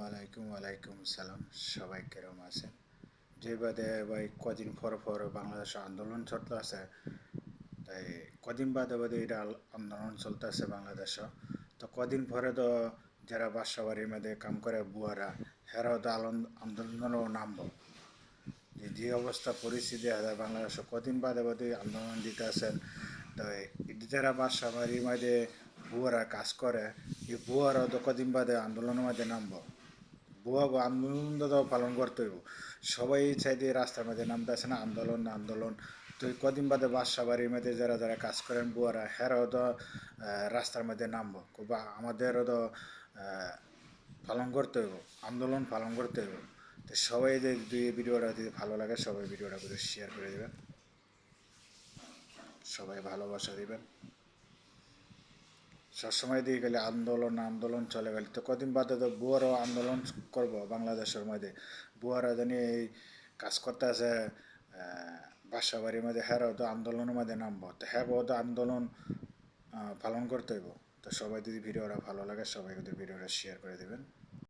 আলাইকুম ওয়ালাইকুম সালাম। সবাই কেরম আছেন? যেবাদে ভাই কদিন পর বাংলাদেশে আন্দোলন চলতেছে, তাই কদিন বাদে এটা আন্দোলন চলতেছে বাংলাদেশে। তো কদিন পরে তো যারা বাসা বাড়ির মধ্যে কাম করে বুয়ারা, হেরাও তো আন্দোলনেরও নামবো। যে অবস্থা পরিস্থিতি আছে বাংলাদেশে, কদিন বাদে আন্দোলন দিতে আছেন। তো যারা বাসা বাড়ির মধ্যে বুয়ারা কাজ করে, এই বুয়ারাও তো কদিন বাদে আন্দোলনের মধ্যে নামবো। বুয়া আন্দোলন তো পালন করতে হইব। সবাই চাইতে রাস্তার মধ্যে নামতেছে না, আন্দোলন না আন্দোলন। তো এই কদিন বাদে বাসা বাড়ির মধ্যে যারা যারা কাজ করেন বুয়ারা, হেরাও তো রাস্তার মধ্যে নামবো। বা আমাদেরও তো পালন করতে হইব, আন্দোলন পালন করতে হইব। তো সবাই যদি ভিডিওটা যদি ভালো লাগে, সবাই ভিডিওটা করে শেয়ার করে দেবেন, সবাই ভালোবাসা দিবেন। সবসময় দিয়ে গেলে আন্দোলন আন্দোলন চলে গেলে তো কদিন বাদে তো বুয়ারও আন্দোলন করবো বাংলাদেশের মধ্যে। বুয়ারা জানি এই কাজ করতে আছে বাসা বাড়ির মধ্যে, হ্যাঁ তো আন্দোলনের মধ্যে নামবো। তো হ্যাঁ তো আন্দোলন পালন করতে হইব। তো সবাই যদি ভিডিওটা ভালো লাগে, সবাই যদি ভিডিওটা শেয়ার করে দেবেন।